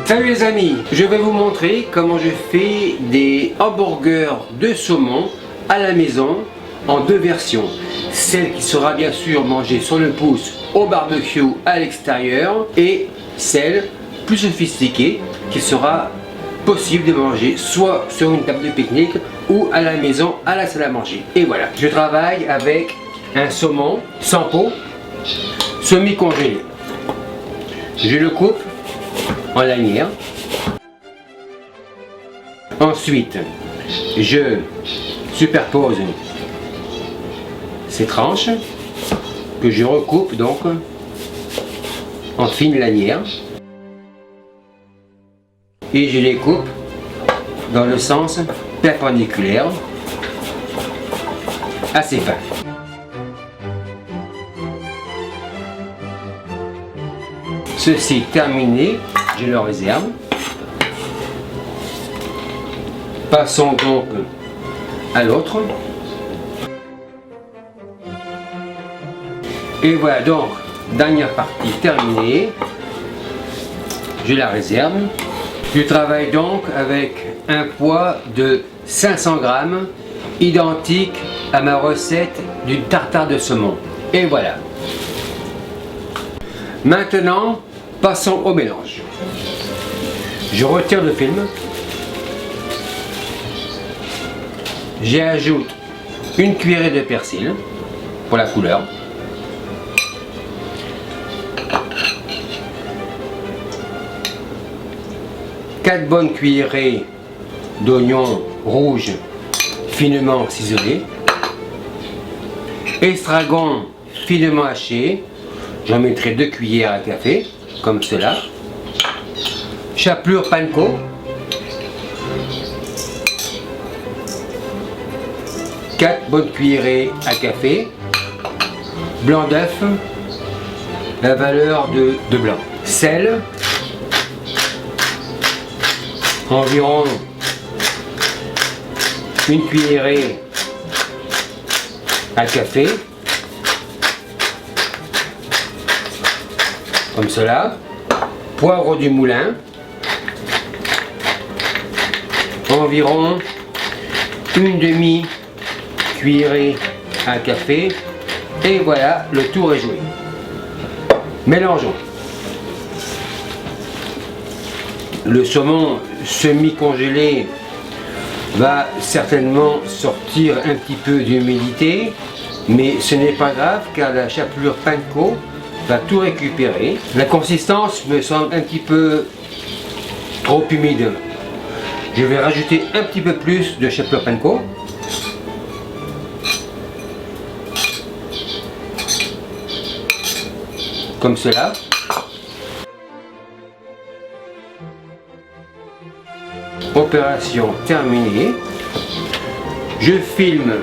Salut les amis, je vais vous montrer comment je fais des hamburgers de saumon à la maison en deux versions. Celle qui sera bien sûr mangée sur le pouce au barbecue à l'extérieur et celle plus sophistiquée qui sera possible de manger soit sur une table de pique-nique ou à la maison à la salle à manger. Et voilà, je travaille avec un saumon sans peau semi-congelé. Je le coupe en lanières. Ensuite, je superpose ces tranches que je recoupe donc en fines lanières et je les coupe dans le sens perpendiculaire assez fin. Ceci terminé, je le réserve. Passons donc à l'autre. Et voilà donc, dernière partie terminée. Je la réserve. Je travaille donc avec un poids de 500 grammes, identique à ma recette du tartare de saumon. Et voilà. Maintenant, passons au mélange. Je retire le film. J'ajoute une cuillerée de persil pour la couleur. Quatre bonnes cuillerées d'oignons rouges finement ciselés. Estragon finement haché. J'en mettrai 2 cuillères à café, comme cela. Chapelure panko. Quatre bonnes cuillerées à café. Blanc d'œuf. La valeur de blanc. Sel. Environ une cuillerée à café. Comme cela. Poivre du moulin. Environ une demi-cuillerée à café. Et voilà, le tour est joué. Mélangeons. Le saumon semi-congelé va certainement sortir un petit peu d'humidité, mais ce n'est pas grave car la chapelure panko va tout récupérer. La consistance me semble un petit peu trop humide. Je vais rajouter un petit peu plus de chapelure panko. Comme cela. Opération terminée. Je filme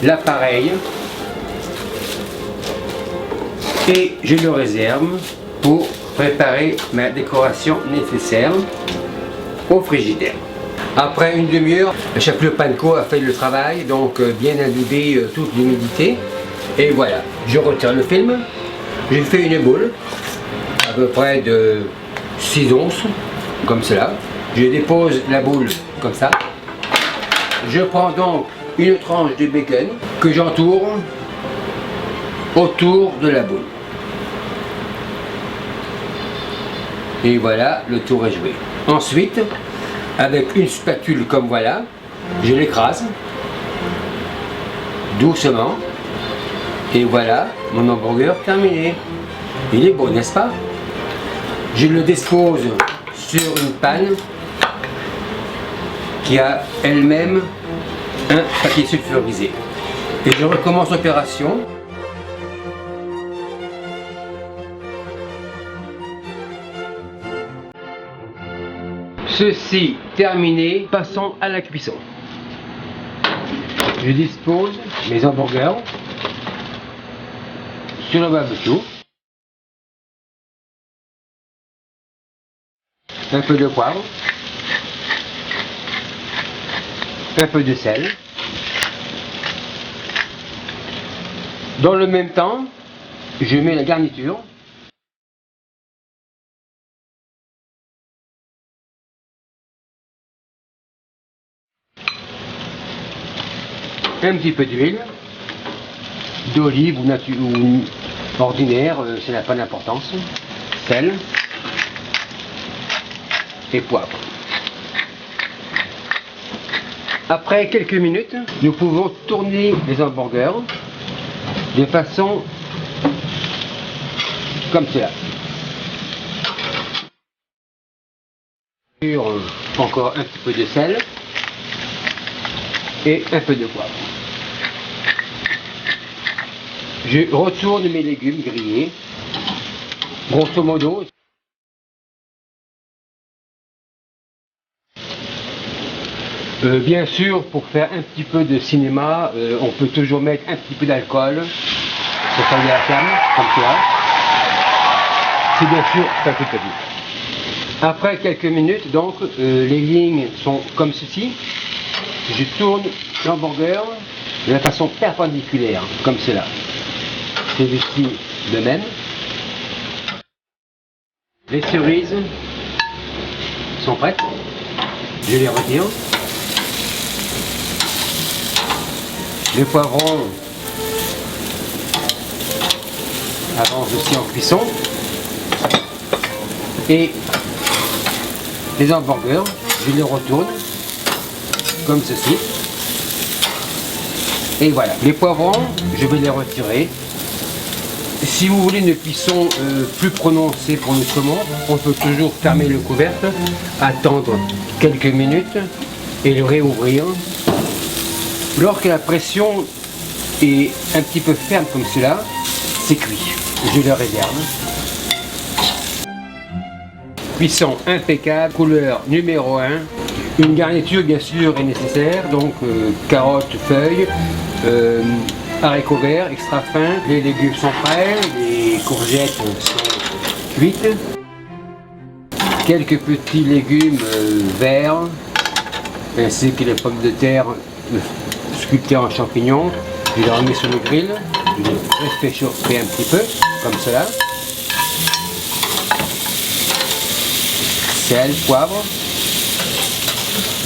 l'appareil et je le réserve pour préparer ma décoration nécessaire au frigidaire. Après une demi-heure, la chapelure panko a fait le travail, donc bien imbiber toute l'humidité. Et voilà, je retire le film. Je fais une boule à peu près de 6 onces, comme cela. Je dépose la boule comme ça. Je prends donc une tranche de bacon que j'entoure autour de la boule. Et voilà, le tour est joué. Ensuite, avec une spatule comme voilà, je l'écrase doucement. Et voilà, mon hamburger terminé. Il est beau, n'est-ce pas? Je le dispose sur une panne qui a elle-même un papier sulfurisé. Et je recommence l'opération. Ceci terminé, passons à la cuisson. Je dispose mes hamburgers sur le barbecue. Un peu de poivre. Un peu de sel. Dans le même temps, je mets la garniture. un petit peu d'huile, d'olive ou ordinaire, ça n'a pas d'importance, sel et poivre. Après quelques minutes, nous pouvons tourner les hamburgers de façon comme cela. Encore un petit peu de sel et un peu de poivre. Je retourne mes légumes grillés, grosso modo. Bien sûr, pour faire un petit peu de cinéma, on peut toujours mettre un petit peu d'alcool pour faire la flamme, comme ça. C'est bien sûr facultatif. Après quelques minutes, donc, les lignes sont comme ceci. Je tourne l'hamburger de la façon perpendiculaire, comme cela. C'est ici de même. Les cerises sont prêtes. Je les retire. Les poivrons avancent aussi en cuisson. Et les hamburgers, je les retourne comme ceci. Et voilà, les poivrons, je vais les retirer. Si vous voulez une cuisson plus prononcée pour le saumon, on peut toujours fermer le couvercle, attendre quelques minutes et le réouvrir. Lorsque la pression est un petit peu ferme comme cela, c'est cuit. Je le réserve. Cuisson impeccable, couleur numéro 1. Une garniture bien sûr est nécessaire, donc carottes, feuilles, haricots verts extra fins, les légumes sont prêts, les courgettes sont cuites, quelques petits légumes verts, ainsi que les pommes de terre sculptées en champignons. Je les remets sur le grill, je les réchauffer un petit peu, comme cela. Sel, poivre,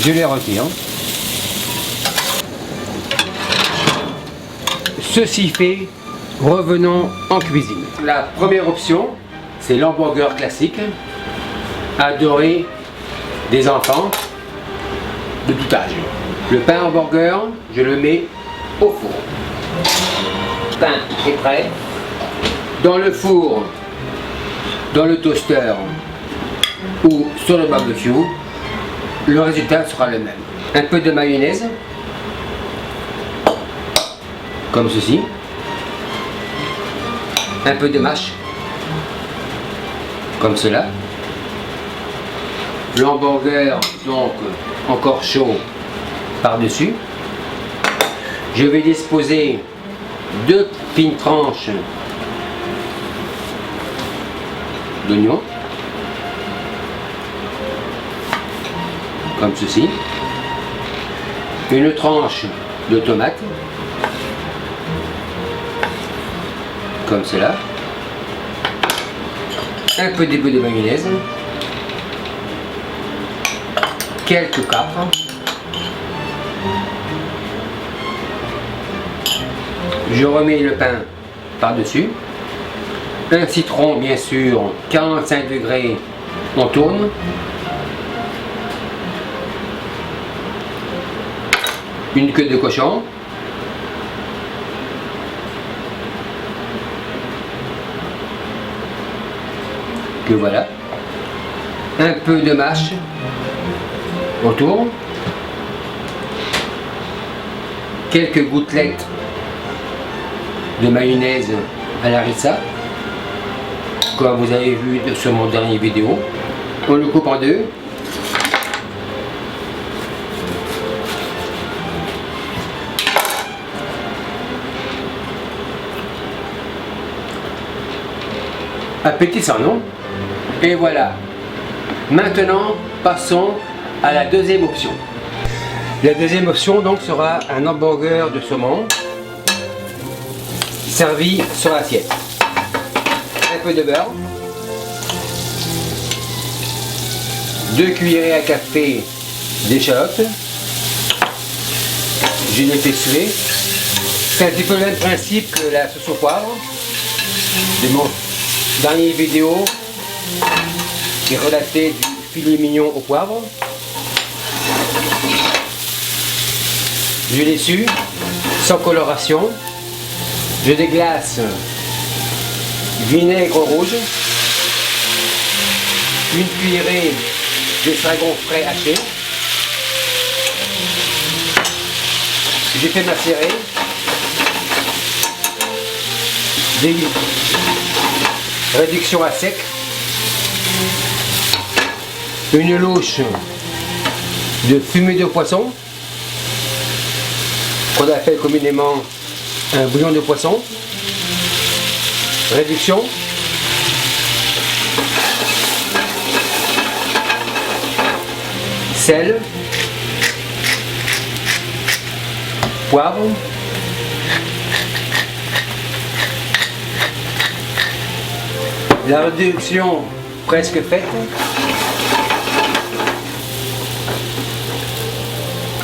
je les retire. Ceci fait, revenons en cuisine. La première option, c'est l'hamburger classique, adoré des enfants de tout âge. Le pain hamburger, je le mets au four. Le pain est prêt. Dans le four, dans le toaster ou sur le barbecue, le résultat sera le même. Un peu de mayonnaise, comme ceci. Un peu de mâche, comme cela. L'hamburger, donc, encore chaud par-dessus. Je vais disposer 2 fines tranches d'oignon, comme ceci. Une tranche de tomate, comme cela. Un peu de mayonnaise. Quelques capres. Je remets le pain par-dessus. Un citron, bien sûr, 45 degrés, on tourne. Une queue de cochon. Que voilà. Un peu de mâche autour. Quelques gouttelettes de mayonnaise à la harissa, comme vous avez vu sur mon dernier vidéo. On le coupe en deux. Appétissant, non? Et voilà. Maintenant, passons à la deuxième option. La deuxième option donc sera un hamburger de saumon servi sur l'assiette. Un peu de beurre, 2 cuillerées à café d'échalotes. Je l'ai fait suer. C'est un petit peu le même principe que la sauce au poivre. De mon dernière vidéo qui relatait du filet mignon au poivre. Je l'ai su, sans coloration. Je déglace vinaigre rouge, une cuillerée d'estragon frais haché. J'ai fait macérer des réductions à sec, une louche de fumée de poisson qu'on appelle communément un bouillon de poisson, réduction, sel, poivre, la réduction presque faite.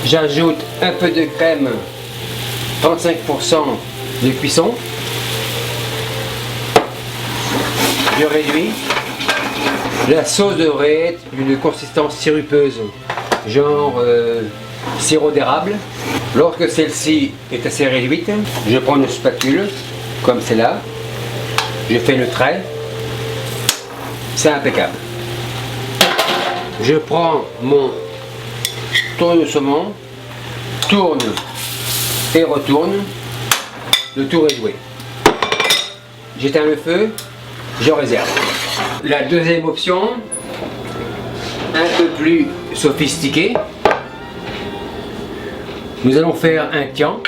J'ajoute un peu de crème, 35% de cuisson. Je réduis. La sauce devrait être d'une consistance sirupeuse, genre sirop d'érable. Lorsque celle-ci est assez réduite, je prends une spatule, comme celle-là. Je fais le trait. C'est impeccable. Je prends mon tour de saumon, tourne et retourne. Le tour est joué. J'éteins le feu, je réserve. La deuxième option, un peu plus sophistiquée. Nous allons faire un tian.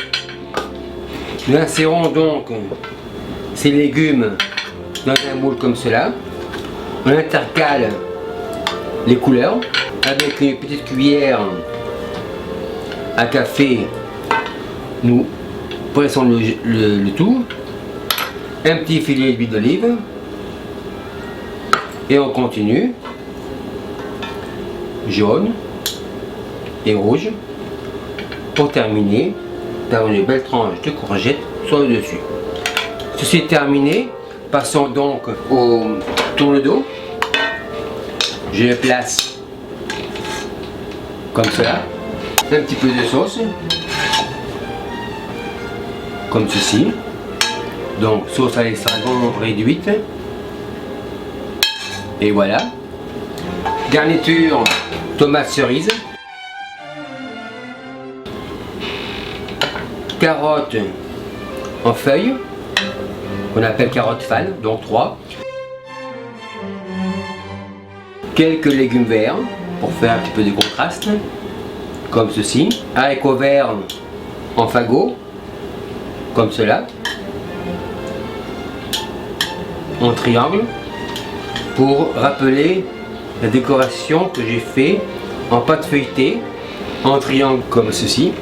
Nous insérons donc ces légumes dans un moule comme cela. On intercale les couleurs avec une petite cuillère à café. Nous pressons le tout. Un petit filet d'huile d'olive. Et on continue. Jaune et rouge. Pour terminer, par une belle tranche de courgette sur le dessus. Ceci est terminé. Passons donc au tourne-dos. Je le place comme cela. Un petit peu de sauce. Comme ceci. Donc sauce à l'estragon réduite. Et voilà. Garniture tomate cerise. Carottes en feuilles. On appelle carottes fan, donc 3. Quelques légumes verts pour faire un petit peu de contraste. Comme ceci. Haricots verts en fagots. Comme cela. En triangle. Pour rappeler la décoration que j'ai fait en pâte feuilletée. En triangle comme ceci.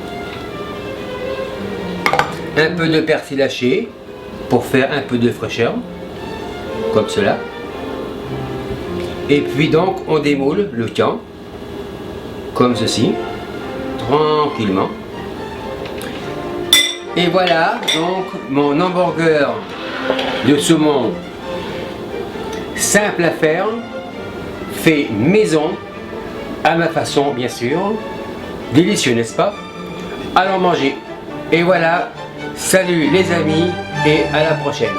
Un peu de persil haché pour faire un peu de fraîcheur, comme cela. Et puis donc on démoule le tian, comme ceci, tranquillement. Et voilà donc mon hamburger de saumon, simple à faire, fait maison, à ma façon bien sûr. Délicieux, n'est-ce pas? Allons manger. Et voilà. Salut les amis et à la prochaine.